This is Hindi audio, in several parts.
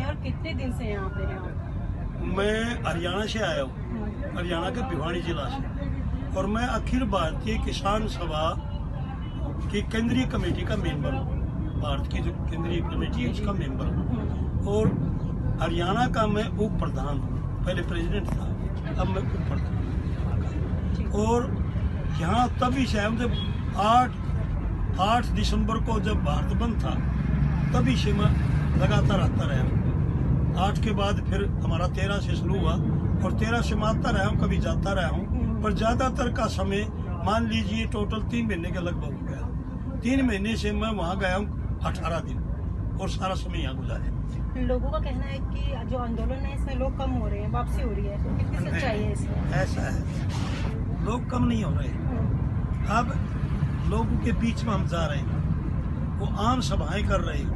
और कितने दिन से यहाँ पे हैं आप? मैं हरियाणा से आया हूँ, हरियाणा के भिवानी जिला से, और मैं अखिल भारतीय किसान सभा की केंद्रीय कमेटी का मेंबर हूँ। भारत की जो केंद्रीय कमेटी है उसका मेंबर हूँ, और हरियाणा का मैं उप प्रधान हूँ। पहले प्रेसिडेंट था, अब मैं उप प्रधान। और यहाँ तभी से हम जब 8 दिसंबर को जब भारत बंद था तभी से मैं लगातार आता रहा हूँ। 8 के बाद फिर हमारा 13 से शुरू हुआ और 13 से मैं आता रहा हूँ, कभी जाता रहा हूँ, पर ज्यादातर का समय मान लीजिए टोटल 3 महीने के लगभग हो गया। 3 महीने से मैं वहाँ गया हूँ 18 दिन, और सारा समय यहाँ गुजारे। लोगों का कहना है कि जो आंदोलन है इसमें लोग कम हो रहे हैं, वापसी हो रही है, तो कितनी सच्चाई है इसमें? ऐसा है, लोग कम नहीं हो रहे। अब लोगों के बीच में हम जा रहे हैं, वो आम सभाएं कर रहे हैं,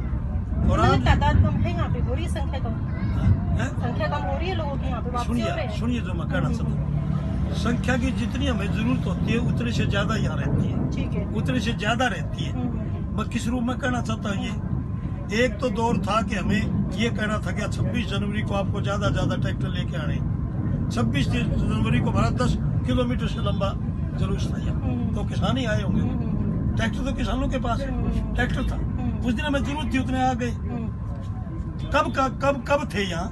और तादाद कम है यहाँ पे, हो रही है संख्या कम, संख्या कम हो रही है लोगों की यहाँ पे, वापसी हो रहे हैं। सुनिए जो मैं कहना चाहता हूँ, संख्या की जितनी हमें जरूरत होती है उतने से ज्यादा यहाँ रहती है, ठीक है, उतने से ज्यादा रहती है। मैं किस रूप में कहना चाहता हूँ, ये एक तो दौर था कि हमें ये कहना था कि 26 जनवरी को आपको ज्यादा ट्रैक्टर लेके आने। 26 जनवरी को भारत 10 किलोमीटर से लंबा जुलूस था यहाँ, तो किसान ही आए होंगे। ट्रैक्टर तो किसानों के पास है, ट्रैक्टर था, उस दिन हमें जरूरत थी, उतने आ गए। कब थे यहाँ?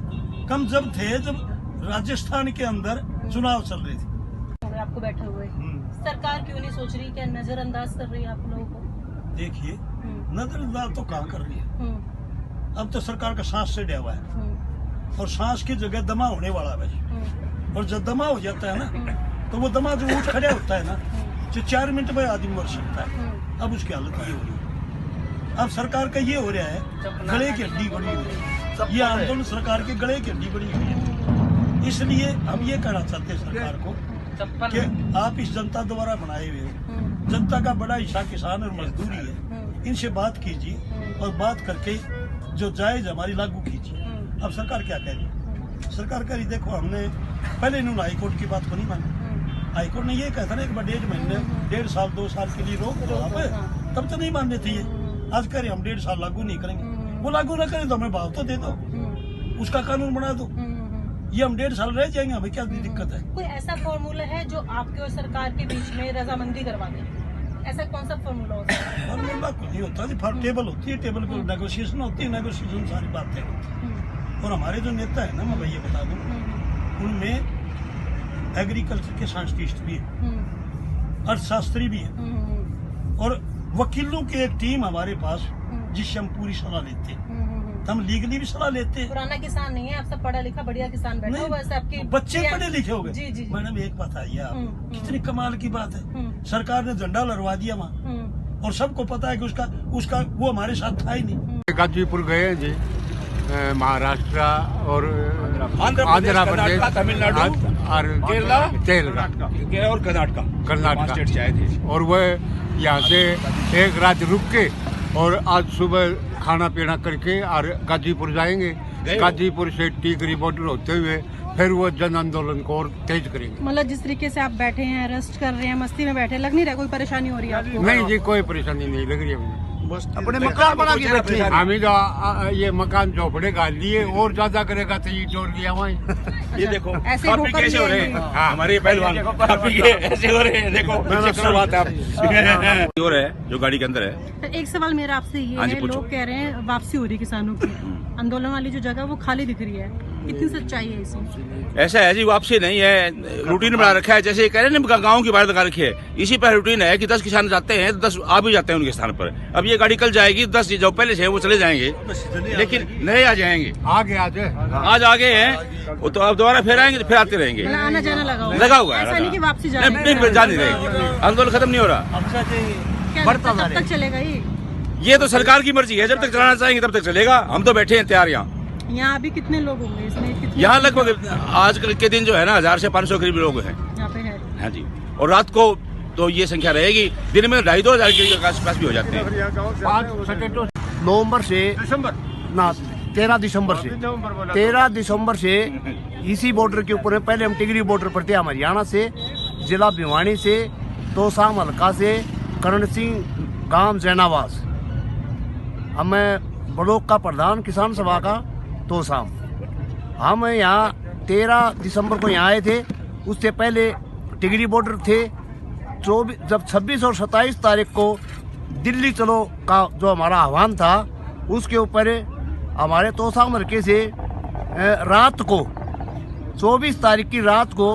कम जब थे जब राजस्थान के अंदर चुनाव चल रहे थे। आपको बैठे हुए सरकार क्यों नहीं सोच रही, क्या नजरअंदाज कर रही है आप लोगों को? देखिए, नजरअंदाज तो कहाँ कर रही है, अब तो सरकार का सांस से हुआ है, और सांस की जगह दमा होने वाला है। और जब दमा हो जाता है ना, तो वो दमा जो उठ खड़ा होता है ना, जो 4 मिनट में आदमी मर सकता है। अब उसकी हालत ये हो रही है। अब सरकार का ये हो रहा है, गले की हड्डी बड़ी हुई है, ये आंदोलन सरकार के गले की हड्डी बड़ी हुई है। इसलिए हम ये कहना चाहते हैं सरकार को कि आप इस जनता द्वारा बनाए हुए हो, जनता का बड़ा हिस्सा किसान और मजदूरी है, इनसे बात कीजिए, और बात करके जो जायज हमारी लागू कीजिए। अब सरकार क्या कह रही है? सरकार कह रही, देखो हमने पहले इन्होंने हाईकोर्ट की बात को नहीं मानी। हाईकोर्ट ने ये कहा था ना, एक बार 1.5 महीने 1.5 साल 2 साल के लिए रोक दो आप, तब तो नहीं मानने थे ये। आज कह रहे हम 1.5 साल लागू नहीं करेंगे। वो लागू ना करें तो हमें भाव तो दे दो, उसका कानून बना दो, ये हम 1.5 साल रह जाएंगे, हमें क्या दिक्कत है? कोई ऐसा फॉर्मूला है जो आपके और सरकार के बीच में रजामंदी करवा दे? ऐसा कौन सा फॉर्मूला होता है? फॉर्मूला कुछ नहीं होता जी, टेबल होती है, टेबल पर नेगोशिएशन होती है, नेगोशिएशन सारी बातें होती है। और हमारे जो नेता है ना, मैं ये बता दूं, उनमें एग्रीकल्चर के साइंटिस्ट भी है, अर्थशास्त्री भी है, और वकीलों की एक टीम हमारे पास जिससे हम पूरी सलाह लेते हैं। हम लीगली भी सलाह लेते हैं। पुराना किसान नहीं है, आप सब पढ़ा लिखा बढ़िया किसान बैठा हुआ है, आपके बच्चे पढ़े लिखे हो गए। जी जी मैडम एक बात आई है, आप कितनी कमाल की बात है, सरकार ने झंडा लहरवा दिया वहाँ, और सबको पता है कि उसका वो हमारे साथ था ही नहीं। गाजीपुर गए हैं जी, महाराष्ट्र और आंध्र प्रदेश, तमिलनाडु और केरला और कर्नाटका स्टेट से आए थे। और वह यहाँ से एक रात रुक के और आज सुबह खाना पीना करके और गाजीपुर जाएंगे। गाजीपुर से टीकरी बॉर्डर होते हुए फिर वो जन आंदोलन को और तेज करेंगे। मतलब जिस तरीके से आप बैठे हैं, रेस्ट कर रहे हैं, मस्ती में बैठे, लग नहीं रहा कोई परेशानी हो रही है आपको? नहीं जी, कोई परेशानी नहीं लग रही है मुझे। अपने मकान बना के बैठे हैं। हमें जो ये मकान झोपड़े गाल लिए, और ज्यादा करेगा तो ये जोड़ लिया वहाँ। ये देखो ऐसे काफी कैसे हो रहे हैं हमारे पहलवान, काफी ऐसे हो रहे हैं। देखो बात आप हो रहे हैं जो गाड़ी के अंदर है। तो एक सवाल मेरा आपसे ये है, लोग कह रहे हैं वापसी हो रही है किसानों की, आंदोलन वाली जो जगह वो खाली दिख रही है, कितनी सच्चाई है इसमें? ऐसा है जी, वापसी नहीं है, रूटीन बना रखा है। जैसे कह रहे हैं ना, गाँव की बात लगा रखी है, इसी पर रूटीन है कि 10 किसान जाते हैं तो 10 आ भी जाते हैं उनके स्थान पर। अब ये गाड़ी कल जाएगी, 10 जो पहले से वो चले जाएंगे, लेकिन नए आ जाएंगे। आगे आज आगे हैं वो, तो अब दोबारा फिर आएंगे, तो फिर आते रहेंगे। आना जाना लगा हुआ है, ऐसा नहीं कि वापसी जा नहीं रहे, आंदोलन खत्म नहीं हो रहा। कब तक चलेगा ये तो सरकार की मर्जी है, जब तक चलाना चाहेंगे तब तक चलेगा। हम तो बैठे हैं तैयार यहाँ। यहाँ अभी कितने लोग होंगे इसमें? यहाँ लगभग आज के दिन जो है ना 1000 से 500 करीब लोग हैं यहाँ पे है। हाँ जी, और रात को तो ये संख्या रहेगी, दिन में 2,500 के आसपास भी हो जाते हैं। नवंबर से ना 13 दिसंबर से इसी बॉर्डर के ऊपर है। पहले हम टिगरी बॉर्डर पर थे, हम हरियाणा से, जिला भिवानी से, तोसाम हल्का से, करण सिंह गांव जैनावास। अब मैं ब्लॉक का प्रधान किसान सभा का, तोसाम। हम यहाँ 13 दिसंबर को यहाँ आए थे, उससे पहले टिगरी बॉर्डर थे। जब 26 और 27 तारीख को दिल्ली चलो का जो हमारा आह्वान था, उसके ऊपर हमारे तोसाम हल्के से रात को 24 तारीख की रात को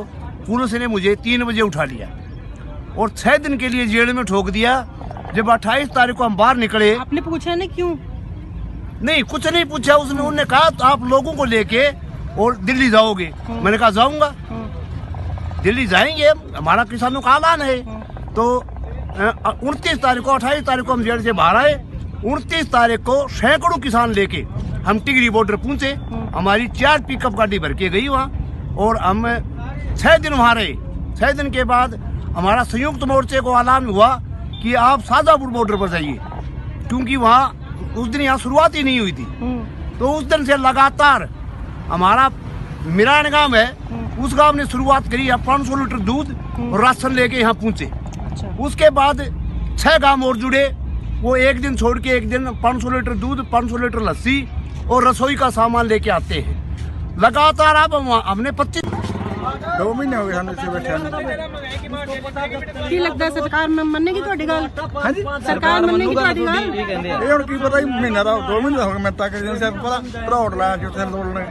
पुलिस ने मुझे 3 बजे उठा लिया और 6 दिन के लिए जेल में ठोक दिया। जब 28 तारीख को हम बाहर निकले, आपने पूछा ना क्यों? नहीं, कुछ नहीं पूछा। उन्होंने कहा तो आप लोगों को लेके और दिल्ली जाओगे। मैंने कहा जाऊंगा, दिल्ली जाएंगे, हमारा किसानों का ऐलान है। तो 29 तारीख को 28 तारीख को हम जेल से बाहर आए। 29 तारीख को सैकड़ों किसान लेके हम टिगरी बॉर्डर पहुंचे। हमारी 4 पिकअप गाड़ी भर के गई वहाँ और हम 6 दिन वहाँ रहे। 6 दिन के बाद हमारा संयुक्त मोर्चे को ऐलान हुआ कि आप शाजापुर बॉर्डर पर जाइए, क्योंकि वहाँ उस दिन यहाँ शुरुआत ही नहीं हुई थी। तो उस दिन से लगातार हमारा मिरान गांव है, उस गांव ने शुरुआत करी। 500 लीटर दूध और राशन लेके यहाँ पहुंचे। उसके बाद 6 गांव और जुड़े, वो एक दिन छोड़ के एक दिन 500 लीटर दूध, 500 लीटर लस्सी और रसोई का सामान लेके आते हैं लगातार। अब हमने 2 महीने हो गए हम इसे बैठे। ਕੀ ਲੱਗਦਾ ਸਰਕਾਰ ਮੰਨੇਗੀ ਤੁਹਾਡੀ ਗੱਲ? ਹਾਂਜੀ, ਸਰਕਾਰ ਮੰਨੇਗੀ ਤੁਹਾਡੀ ਗੱਲ? ਇਹ ਹੁਣ ਕੀ ਪਤਾ ਮਹੀਨਾ ਦਾ 2 ਮਹੀਨੇ ਹੋ ਗਏ ਮੈਂ ਤੱਕ ਜਿਵੇਂ ਪਤਾ ਭਰੌੜ ਲਾਇਆ ਸੀ ਉੱਥੇ ਅੰਦੋਲਨ ਨੇ।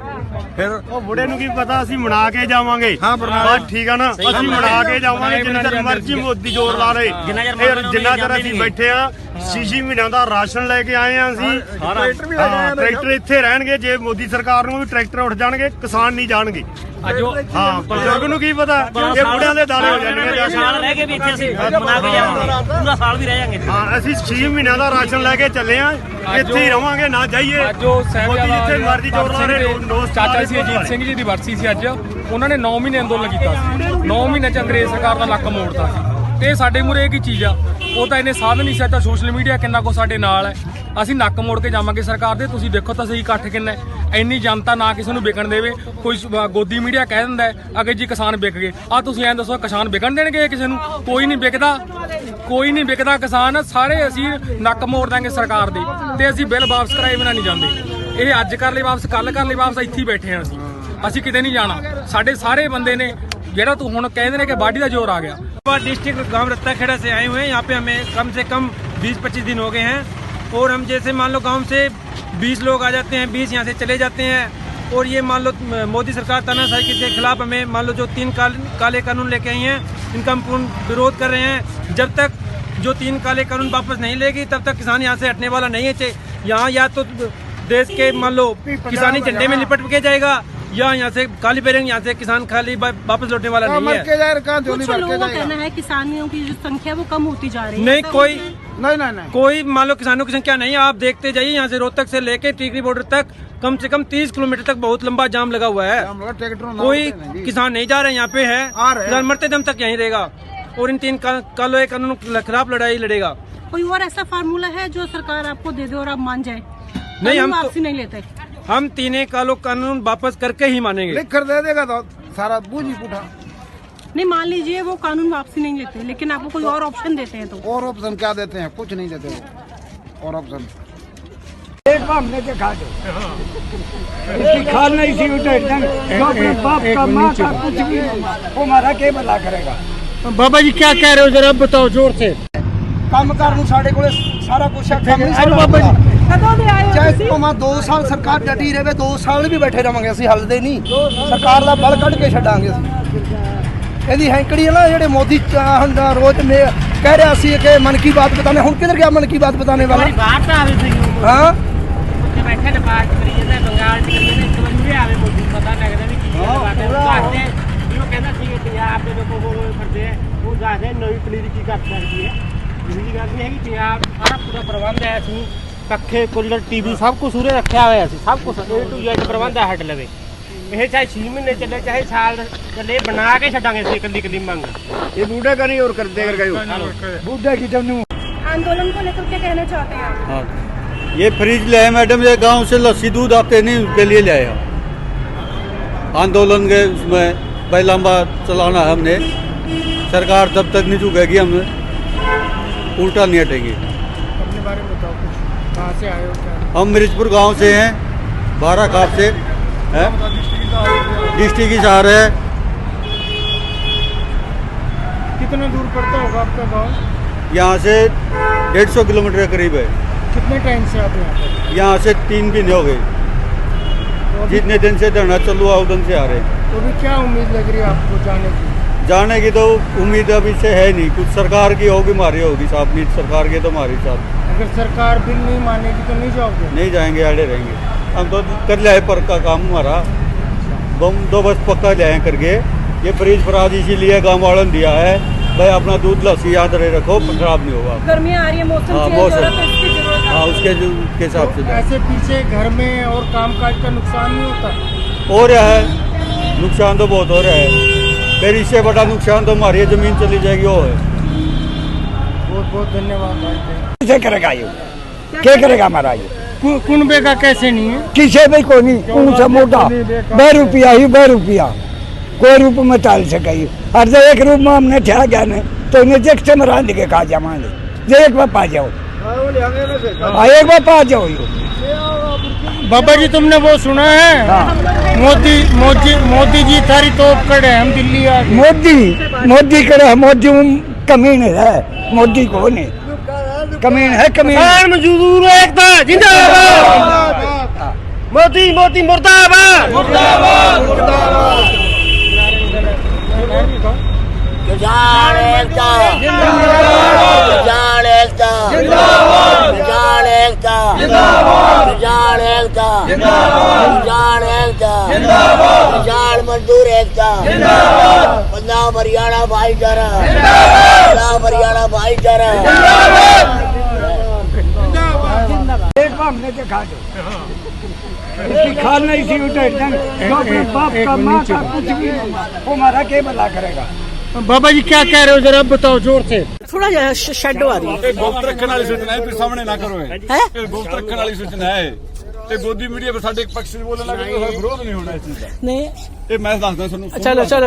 ਫਿਰ ਉਹ ਬੁੜੇ ਨੂੰ ਕੀ ਪਤਾ, ਅਸੀਂ ਮਨਾ ਕੇ ਜਾਵਾਂਗੇ। ਹਾਂ, ਬਣਾ ਬਸ ਠੀਕ ਆ ਨਾ, ਅਸੀਂ ਮਨਾ ਕੇ ਜਾਵਾਂਗੇ ਜਿੰਨਾ ਚਿਰ ਮਰਜ਼ੀ ਮੋਦੀ ਜ਼ੋਰ ਲਾ ਰਹੇ। ਜਿੰਨਾ ਚਿਰ ਅਸੀਂ ਬੈਠੇ ਆ, 6 ਮਹੀਨਿਆਂ ਦਾ ਰਾਸ਼ਨ ਲੈ ਕੇ ਆਏ ਆ ਅਸੀਂ। ਟਰੈਕਟਰ ਵੀ ਲੈ ਕੇ ਆਏ ਆ। ਟਰੈਕਟਰ ਇੱਥੇ ਰਹਿਣਗੇ, ਜੇ ਮੋਦੀ ਸਰਕਾਰ ਨੂੰ ਵੀ ਟਰੈਕਟਰ ਉੱਠ ਜਾਣਗੇ, ਕਿਸਾਨ ਨਹੀਂ ਜਾਣਗੇ। ਹਾਂ, ਬਜ਼ੁਰਗ ਨੂੰ ਕੀ ਪਤਾ, ਇਹ ਬੁੜਿਆਂ ਦੇ ਦਾਣੇ ਹੋ ਜਾਣਗੇ। ਸਾਲ ਰਹਿ ਕੇ ਵੀ ਇੱਥੇ ਅਸੀਂ ਮਨਾ ਕੇ ਜਾਵਾਂਗੇ, ਪੂਰਾ ਸਾਲ ਵੀ ਰਹਿ ਜਾਾਂਗੇ। ਹਾਂ, ਅਸੀਂ 6 ਮਹੀਨਿਆਂ ਦਾ ਰਾਸ਼ਨ ਲੈ ਕੇ ਚੱਲੇ ਆ, ਇੱਥੇ ਹੀ ਰਵਾਂਗੇ, ਨਾ ਜਾਈਏ। ਜੋ ਮੋਦੀ ਜਿੱਥੇ ਮਰਜ਼ੀ ਜ਼ੋਰ ਲਾ ਰਹੇ। ਚਾਚਾ ਸੀ ਅਜੀਤ ਸਿੰਘ ਜੀ ਦੀ ਵਰਸੀ ਸੀ ਅੱਜ, ਉਹਨਾਂ ਨੇ 9 ਮਹੀਨੇ ਅੰਦੋਲਨ ਕੀਤਾ ਸੀ। 9 ਮਹੀਨੇ ਚ ਅੰਗਰੇਜ਼ ਸਰਕਾਰ ਦਾ ਲੱਕ ਮੋੜਤਾ ਸੀ। ਤੇ ਸਾਡੇ ਮੂਰੇ ਇਹ ਕੀ ਚੀਜ਼ ਆ, ਉਹ ਤਾਂ ਇਹਨੇ ਸਾਧਨ ਨਹੀਂ ਸੀ। ਤਾਂ ਸੋਸ਼ਲ ਮੀਡੀਆ ਕਿੰਨਾ ਕੋ ਸਾਡੇ ਨਾਲ ਹੈ, ਅਸੀਂ ਨੱਕ ਮੋੜ ਕੇ ਜਾਵਾਂਗੇ ਸਰਕਾਰ ਦੇ। ਤੁਸੀਂ ਦੇਖੋ ਤਾਂ ਸਹੀ ਇਕੱਠ ਕਿੰਨਾ, ਇੰਨੀ ਜਨਤਾ ਨਾ ਕਿਸੇ ਨੂੰ ਵਿਕਣ ਦੇਵੇ। ਕੋਈ ਗੋਦੀ ਮੀਡੀਆ ਕਹਿ ਦਿੰਦਾ ਅਗੇ ਜੀ ਕਿਸਾਨ ਵਿਕ ਗਏ। ਆ ਤੁਸੀਂ ਐਂ ਦੱਸੋ, ਕਿਸਾਨ ਵਿਕਣ ਦੇਣਗੇ ਕਿਸੇ ਨੂੰ? ਕੋਈ ਨਹੀਂ ਵਿਕਦਾ, ਕੋਈ ਨਹੀਂ ਵਿਕਦਾ ਕਿਸਾਨ। ਸਾਰੇ ਅਸੀਂ ਨੱਕ ਮੋੜ ਦਾਂਗੇ ਸਰਕਾਰ ਦੇ, ਤੇ ਅਸੀਂ ਬਿੱਲ ਵਾਪਸ ਕਰਾਏ ਬਿਨਾਂ ਨਹੀਂ ਜਾਂਦੇ। ਇਹ ਅੱਜ ਕਰ ਲਈ ਵਾਪਸ, ਕੱਲ ਕਰ ਲਈ ਵਾਪਸ, ਇੱਥੇ ਹੀ ਬੈਠੇ ਹਾਂ ਅਸੀਂ ਕਿਤੇ ਨਹੀਂ ਜਾਣਾ। ਸਾਡੇ ਸਾਰੇ ਬੰਦੇ ਨੇ, ਜਿਹੜਾ ਤੂੰ ਹੁਣ ਕਹਿੰਦੇ ਨੇ ਕਿ ਬਾਡੀ ਦਾ ਜ਼ੋਰ आ गया। डिस्ट्रिक्ट गांव रत्ता खेड़ा से आए हुए हैं। यहाँ पे हमें कम से कम 20-25 दिन हो गए हैं। और हम जैसे मान लो गांव से 20 लोग आ जाते हैं, 20 यहाँ से चले जाते हैं। और ये मान लो मोदी सरकार तानाशाही के खिलाफ हमें मान लो जो 3 काले कानून लेके आई हैं, इनका हम पूर्ण विरोध कर रहे हैं। जब तक जो 3 काले कानून वापस नहीं लेगी, तब तक किसान यहाँ से हटने वाला नहीं है। यहाँ या तो देश के मान लो किसानी झंडे में लिपट के जाएगा, या यहाँ से काली बैरंग, यहाँ से किसान खाली वापस लौटने वाला नहीं है। कुछ लोगों का कहना है किसानियों की जो संख्या वो कम होती जा रही है। नहीं, नहीं कोई मान लो किसानों की संख्या नहीं है। आप देखते जाइए, यहाँ से रोहतक से लेके टिकरी बॉर्डर तक कम से कम 30 किलोमीटर तक बहुत लंबा जाम लगा हुआ है। कोई किसान नहीं जा रहे, यहाँ पे है किसान मरते दम तक यहीं रहेगा और इन 3 काले कानून के खिलाफ लड़ाई लड़ेगा। कोई और ऐसा फार्मूला है जो सरकार आपको दे दे और आप मान जाए? नहीं, हम वापसी नहीं लेते। हम 3 कालो कानून वापस करके ही मानेंगे। लिख कर दे देगा तो सारा बूझ ही उठा। नहीं, मान लीजिए वो कानून वापसी नहीं लेते, लेकिन आपको कोई और ऑप्शन देते हैं तो? और ऑप्शन क्या देते हैं? कुछ नहीं देते वो। और ऑप्शन इसकी खाल नहीं सी उठे, जो अपने बाप का माँ का कुछ भी वो हमारा क्या भला करेगा। बाबा जी क्या कह रहे हो, जरा बताओ जोर से। ਕੰਮ ਕਰਨ ਨੂੰ ਸਾਡੇ ਕੋਲੇ ਸਾਰਾ ਕੁਝ ਹੈ। ਬਾਬਾ ਜੀ ਕਦੋਂ ਦੇ ਆਏ ਹੋ ਤੁਸੀਂ? ਚਾਹੇ 2 ਸਾਲ ਸਰਕਾਰ ਡਟੀ ਰਹੇ, 2 ਸਾਲ ਵੀ ਬੈਠੇ ਰਵਾਂਗੇ, ਅਸੀਂ ਹੱਲਦੇ ਨਹੀਂ। ਸਰਕਾਰ ਦਾ ਬਲ ਕੱਢ ਕੇ ਛੱਡਾਂਗੇ ਅਸੀਂ। ਇਹਦੀ ਹੈਂਕੜੀ ਹੈ ਨਾ, ਜਿਹੜੇ ਮੋਦੀ ਰੋਜ਼ ਨੇ ਕਹਿ ਰਿਹਾ ਸੀ ਕਿ ਮਨ ਕੀ ਬਾਤ ਬਤਾਨੇ, ਹੁਣ ਕਿੱਧਰ ਗਿਆ ਮਨ ਕੀ ਬਾਤ ਬਤਾਨੇ ਵਾਲਾ? ਬਾਹਰ ਤਾਂ ਆਵੇ ਸਹੀ। ਹਾਂ, ਉੱਥੇ ਬੈਠੇ ਨੇ ਬਾਤ ਕਰੀ ਜਾਂਦਾ, ਬੰਗਾਲ ਚ ਕਰੀ ਜਾਂਦਾ, ਇੱਕ ਵਾਰ ਵੀ ਆਵੇ ਮੋਦੀ, ਪਤਾ ਲੱਗਦਾ ਵੀ ਕੀ ਬਾਤ ਹੈ। ਦੱਸਦੇ ਵੀ ਉਹ ਕਹਿੰਦਾ ਸੀ ਕਿ ਪੰਜਾਬ ਦੇ ਲੋਕ ਕੋਲ ਫਿਰਦੇ ਆ, ਉਹ ਦੱਸਦੇ ਨਵੀਂ ਪਨੀਰੀ ਕੀ ਕਰ ਸਕਦੀ ਹੈ। ਜਿਹੜੀ ਗੱਲ ਨਹੀਂ ਹੈਗੀ, ਪੰਜਾਬ ਸਾਰਾ ਪੂਰਾ ਪ੍ਰਬੰਧ ਹੈ। ਅਸੀਂ ਪੱਖੇ, ਕੂਲਰ, ਟੀਵੀ ਸਭ ਕੁਝ ਉਰੇ ਰੱਖਿਆ ਹੋਇਆ। ਅਸੀਂ ਸਭ ਕੁਝ A to Z ਪ੍ਰਬੰਧ ਹੈ ਹੱਟ ਲਵੇ। ਇਹ ਚਾਹੇ 6 ਮਹੀਨੇ ਚੱਲੇ, ਚਾਹੇ ਸਾਲ ਚੱਲੇ, ਬਣਾ ਕੇ ਛੱਡਾਂਗੇ ਅਸੀਂ ਇਕੱਲੀ ਮੰਗ। ये बूढ़े का नहीं और कर देकर गए ਬੁੱਢੇ ਕੀ ਤੈਨੂੰ आंदोलन को लेकर क्या कहना चाहते हैं आप? हाँ, ये फ्रिज ले आए मैडम, ये गांव से लस्सी दूध आते नहीं, उसके लिए ले आया। आंदोलन के उसमें भाई लंबा चलाना है हमने। सरकार तब तक नहीं झुकेगी, हमें उल्टा नहीं हटेगी। अपने बारे में बताओ कुछ, कहाँ से आए हो क्या? हम मिर्चपुर गांव से हैं, 12 खाप से डिस्ट्रिक्ट की शहर है। कितना दूर पड़ता होगा आपका गांव? यहाँ से 150 किलोमीटर के करीब है। कितने टाइम से आप यहाँ पर? यहाँ से 3 दिन हो गए, जितने दिन से धरना चालू हुआ उधर से आ रहे हैं। तो अभी क्या उम्मीद लग रही है आपको जाने की? जाने की तो उम्मीद अभी से है नहीं, कुछ सरकार की होगी हमारी होगी साहब, नहीं सरकार की तो हमारी साहब। अगर सरकार बिल नहीं मानेगी तो नहीं जाओगे? नहीं जाएंगे, अड़े रहेंगे। हम तो कर लिया है पर का काम हमारा, बम 2 बस पक्का ले करके। ये फ्रिज फराज इसीलिए गाँव वालों ने दिया है भाई, अपना दूध लस्सी याद रखो, खराब नहीं होगा। गर्मियाँ आ रही है, मौसम चेंज हो रहा है, तो इसकी जरूरत है। हाँ, उसके हिसाब से ऐसे पीछे घर में और कामकाज का नुकसान नहीं होता? हो रहा है, नुकसान तो बहुत हो रहा है। फिर इससे बड़ा नुकसान तो हमारी जमीन चली जाएगी, वो है। बहुत बहुत धन्यवाद भाई। कैसे करेगा ये, क्या करेगा हमारा ये? कुनबे का कैसे नहीं है? किसे भी को नहीं, कौन सा मोटा 2 रुपया ही 2 रुपया कोई रूप में टाल सके। हर जो 1 रूप में हमने ठा गया नहीं तो इन्हें देख से मरा के खा जावांगे। जे एक बार पा जाओ, एक बार पा जाओ। बाबा जी तुमने वो सुना है? हाँ। मोदी जी थारी तोप कड़े हम दिल्ली आ गए। मोदी करे, मोदी कमीन है, मोदी को नहीं कमीन है, कमीन। मजदूर एकता जिंदाबाद, मोदी मोदी मुर्दाबाद, मुर्दाबाद मुर्दाबाद। किसान एकता जिंदाबाद, किसान एकता जिंदाबाद, किसान एकता जिंदाबाद, किसान एकता जिंदाबाद, किसान एकता जिंदाबाद, किसान मजदूर एकता जिंदाबाद, पंजाब हरियाणा भाईचारा जिंदाबाद, पंजाब हरियाणा भाईचारा जिंदाबाद। एक बार हमने देखा इसकी खाल नहीं सी उठे, जो अपने बाप का माँ का कुछ भी वो हमारा क्या भला करेगा। बाबा जी क्या कह रहे हो, जरा बताओ जोर से। थोड़ा शेडो आ रही है। गुप्त रखने वाली सूचना है, सामने ना करो। गुप्त रखने वाली सूचना है, मोदी मीडिया पर साडे पक्ष बोलने लगे तो विरोध नहीं होना इस चीज का। नहीं ये मैं दसदा। चलो चलो।